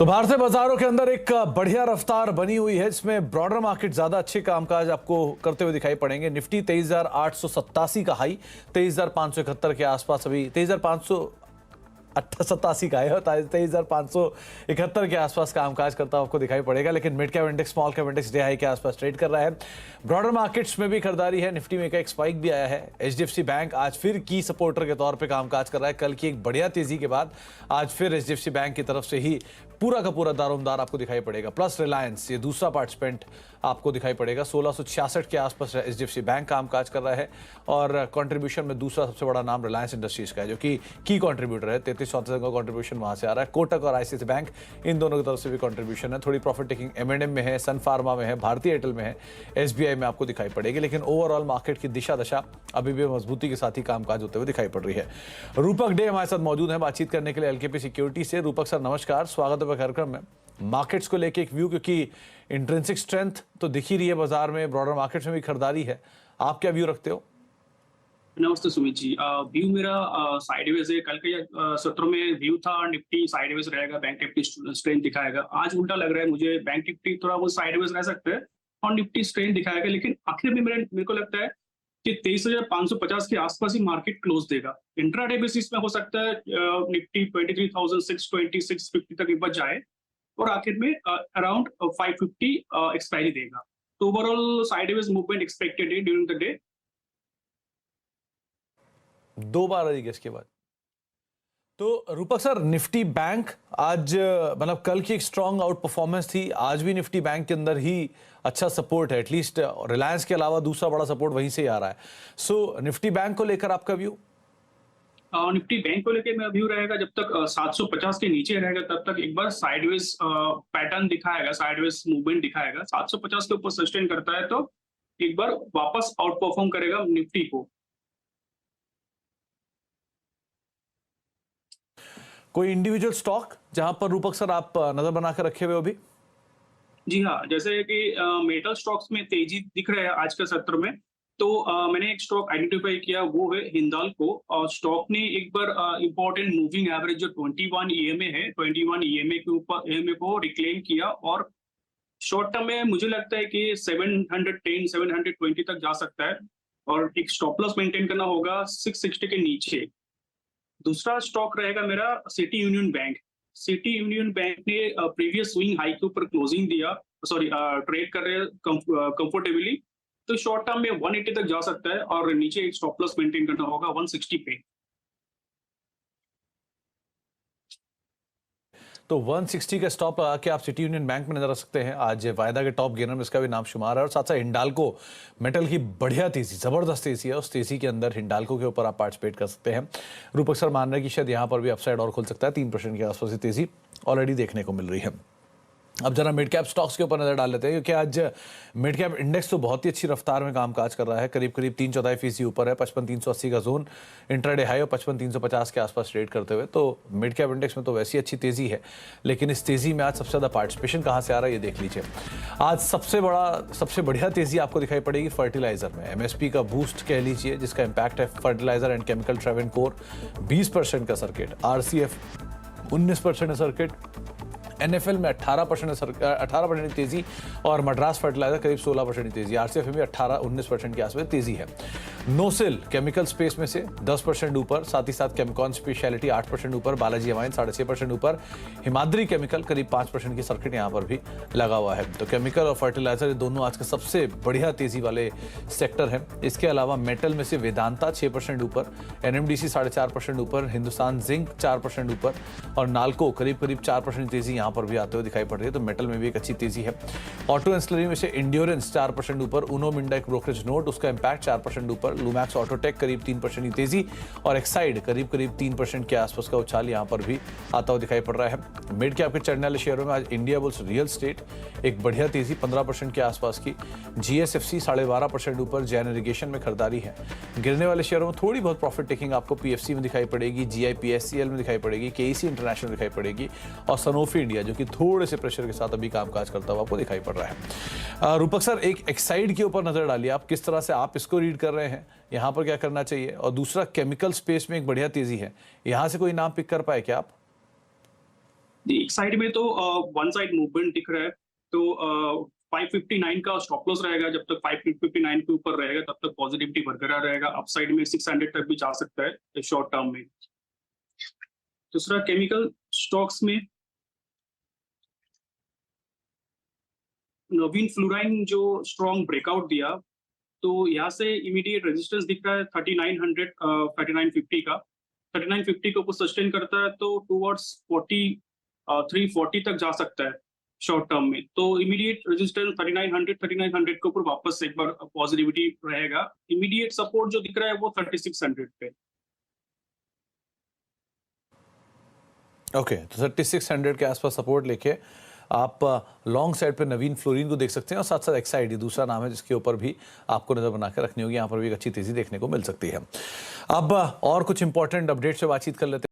तो भारतीय बाजारों के अंदर एक बढ़िया रफ्तार बनी हुई है, जिसमें ब्रॉडर मार्केट ज्यादा अच्छे कामकाज आपको करते हुए दिखाई पड़ेंगे। निफ्टी 23,887 का हाई, 23,571 के आसपास, अभी 23,587 का है, 23,571 के आसपास कामकाज करता आपको दिखाई पड़ेगा। लेकिन mid cap index, small cap index day high के आसपास ट्रेड कर रहा है। ब्रॉडर मार्केट्स में भी खरीदारी है। निफ्टी में एक स्पाइक भी आया है। एचडीएफसी बैंक आज फिर की सपोर्टर के तौर पे कामकाज कर रहा है। कल की एक बढ़िया तेजी के बाद आज फिर एचडीएफसी बैंक की तरफ से ही पूरा का पूरा दारोमदार आपको दिखाई पड़ेगा। प्लस रिलायंस, ये दूसरा पार्टिसिपेंट आपको दिखाई पड़ेगा। 1666 के आसपास एचडीएफसी बैंक कामकाज कर रहा है और कंट्रीब्यूशन में दूसरा सबसे बड़ा नाम रिलायंस इंडस्ट्रीज का है, जो कि की कंट्रीब्यूटर है। 33-34 का कंट्रीब्यूशन वहां से आ रहा है। कोटक और आईसीआईसी बैंक, इन दोनों की तरफ से भी कंट्रीब्यूशन है। थोड़ी प्रॉफिट टेकिंग एमएनएम में है, सन फार्मा में है, भारतीय एयरटेल में है, एसबीआई में आपको दिखाई पड़ेगी। लेकिन ओवरऑल मार्केट की दिशा दशा अभी भी मजबूती के साथ ही कामकाज होते हुए दिखाई पड़ रही है। रूपक डे हमारे साथ मौजूद है बातचीत करने के लिए एलकेपी सिक्योरिटी से। रूपक सर नमस्कार, स्वागत है कार्यक्रम में। मार्केट्स को लेके एक व्यू, क्योंकि इंट्रिंसिक स्ट्रेंथ तो दिख ही रही है बाजार में, ब्रॉडर मार्केट्स में भी खरीदारी है, आप क्या व्यू रखते हो? नमस्ते सुमित जी। व्यू मेरा साइडवेज है। कल के सत्र में व्यू था निफ्टी साइडवेज रहेगा, बैंक निफ्टी स्ट्रेंथ दिखाएगा। आज उल्टा लग रहा है मुझे, बैंक निफ्टी थोड़ा वो साइडवेज रह सकते हैं और निफ्टी स्ट्रेंथ दिखाएगा। लेकिन आखिर में मेरे को लगता है कि 23,550 के आसपास ही मार्केट क्लोज देगा। इंट्राडे बेसिस में हो सकता है निफ्टी 23,620-650 तक बच जाए और आखिर में अराउंड 550 एक्सपायरी देगा। तो ओवरऑल साइडवेज मूवमेंट एक्सपेक्टेड है ड्यूरिंग द डे। दो बार आ रही है इसके बाद। तो रूपक सर, निफ्टी बैंक आज मतलब कल की एक स्ट्रॉन्ग आउट परफॉर्मेंस थी, आज भी निफ्टी बैंक के अंदर ही अच्छा सपोर्ट है। एटलीस्ट रिलायंस के अलावा दूसरा बड़ा सपोर्ट वहीं से ही आ रहा है। सो निफ्टी बैंक को लेकर आपका व्यू? निफ्टी बैंक को लेके मेरा व्यू रहेगा, जब तक 750 के नीचे रहेगा तब तक एक बार साइडवेज पैटर्न दिखाएगा, साइडवेज मूवमेंट दिखाएगा। 750 के ऊपर सस्टेन करता है तो एक बार वापस आउट परफॉर्म करेगा निफ्टी को। कोई इंडिविजुअल स्टॉक जहां पर रूपक सर आप नजर बनाकर रखे हुए हो अभी? जी हाँ, जैसे कि मेटल स्टॉक्स में तेजी दिख रहा है आज के सत्र में। तो मैंने एक स्टॉक आइडेंटिफाई किया, वो है हिंदाल्को। और स्टॉक ने एक बार इंपॉर्टेंट मूविंग एवरेज जो 21 ईएमए है, 21 ईएमए के ऊपर ईएमए को रिक्लेम किया और शॉर्ट टर्म में मुझे लगता है कि 710 720 तक जा सकता है और एक स्टॉप लॉस मेंटेन करना होगा 660 के नीचे। दूसरा स्टॉक रहेगा मेरा city union bank. City union bank ने प्रीवियस स्विंग हाई के ऊपर क्लोजिंग दिया, सॉरी ट्रेड कर रहे हैं कंफर्टेबली। तो शॉर्ट टर्म में 180 तक जा सकता है और नीचे एक स्टॉप लॉस मेंटेन करना होगा 160 पे। तो 160 का स्टॉप लगा के आप सिटी यूनियन बैंक में नजर रख सकते हैं। आज वायदा के टॉप गेनर में इसका भी नाम शुमार है। और साथ साथ हिंडाल्को मेटल की बढ़िया तेजी, जबरदस्त तेजी है, उस तेजी के अंदर हिंडाल्को के ऊपर आप पार्टिसिपेट कर सकते हैं। रूपक सर मान रहे हैं कि शायद यहाँ पर भी अपसाइड और खुल सकता है। 3% के आसपास की तेजी ऑलरेडी देखने को मिल रही है। अब जरा मिड कैप स्टॉक्स के ऊपर नजर डाल लेते हैं, क्योंकि आज मिड कैप इंडेक्स तो बहुत ही अच्छी रफ्तार में कामकाज कर रहा है। करीब 3/4% ऊपर है। 55,380 का जोन इंट्राडे हाई और 55,350 के आसपास ट्रेड करते हुए। तो मिड कैप इंडेक्स में तो वैसी अच्छी तेजी है, लेकिन इस तेजी में आज सबसे ज्यादा पार्टिसिपेशन कहां से आ रहा है ये देख लीजिए। आज सबसे बढ़िया तेजी आपको दिखाई पड़ेगी फर्टिलाइजर में। एमएसपी का बूस्ट कह लीजिए, जिसका इंपैक्ट है फर्टिलाइजर एंड केमिकल ट्रेवनकोर 20% का सर्किट, आरसीएफ 19% सर्किट, एनएफएल में 18% तेजी और मद्रास फर्टिलाइजर करीब 16% तेजी। आरसीएफ में भी 18-19% के आसपास तेजी है। नोसेल केमिकल स्पेस में से 10% ऊपर, साथ ही साथ केमिकॉन स्पेशलिटी 8% ऊपर, बालाजी अमाइन 6.5% ऊपर, हिमाद्री केमिकल करीब 5% की सर्किट यहाँ पर भी लगा हुआ है। तो केमिकल और फर्टिलाइजर ये दोनों आज के सबसे बढ़िया तेजी वाले सेक्टर हैं। इसके अलावा मेटल में से वेदांता 6% ऊपर, एनएमडीसी 4.5% ऊपर, हिंदुस्तान जिंक 4% ऊपर और नाल्को करीब 4% तेजी यहाँ पर भी आते हुए दिखाई पड़ रही है। तो मेटल में भी एक अच्छी तेजी है। ऑटो एंसिलरी में से इंड्योरेंस 4% ऊपर, उनो मिंडा एक ब्रोकरेज नोट, उसका इंपैक्ट 4% ऊपर, लूमैक्स ऑटोटेक करीब 3% की तेजी और एक्साइड करीब 3% के आसपास का उछाल यहाँ पर भी आता हुआ दिखाई पड़ रहा है। मिड कैप के चढ़ने वाले शेयरों में आज इंडिया बुल्स रियल स्टेट एक बढ़िया तेजी 15% के आसपास की, जीएसएफसी 12.5% ऊपर, जैन इरिगेशन में खरीदारी है। गिरने वाले शेयरों में थोड़ी बहुत प्रॉफिट टेकिंग आपको पीएफसी में दिखाई पड़ेगी, जीआईपीएससीएल में दिखाई पड़ेगी, केईसी इंटरनेशनल दिखाई पड़ेगी और सनोफी इंडिया जो कि थोड़े से प्रेशर के साथ अभी कामकाज करता हुआ आपको दिखाई पड़ रहा है। रूपक सर, एक एक्साइड के ऊपर नजर डालिए, आप किस तरह से आप इसको रीड कर रहे हैं, यहां पर क्या करना चाहिए? और दूसरा, केमिकल स्पेस में एक बढ़िया तेजी है, यहां से कोई नाम पिक कर पाए क्या आप? एक साइड में तो वन साइड मूवमेंट दिख रहा है, तो 559 का स्टॉप लॉस रहेगा। जब तक 559 के ऊपर रहेगा तब तक पॉजिटिविटी बरकरार रहेगा। अपसाइड में 600 तक भी जा सकता है शॉर्ट टर्म में। दूसरा केमिकल स्टॉक्स में नवीन फ्लोराइन जो स्ट्रॉन्ग ब्रेकआउट दिया, तो यहाँ से इमीडिएट रेजिस्टेंस दिख रहा है 3900 3950 का। 3950 को सस्टेन करता है तो टुवर्ड्स 340 तक जा सकता है शॉर्ट टर्म में। तो इमीडिएट रेजिस्टेंस 3900 के ऊपर वापस एक बार पॉजिटिविटी रहेगा। इमीडिएट सपोर्ट जो दिख रहा है वो 3600 पे। ओके, तो 3600 के आसपास सपोर्ट लेके आप लॉन्ग साइड पे नवीन फ्लोरीन को देख सकते हैं और साथ साथ एक्साइड दूसरा नाम है जिसके ऊपर भी आपको नजर बना के रखनी होगी। यहाँ पर भी एक अच्छी तेजी देखने को मिल सकती है। अब और कुछ इंपॉर्टेंट अपडेट से बातचीत कर लेते हैं।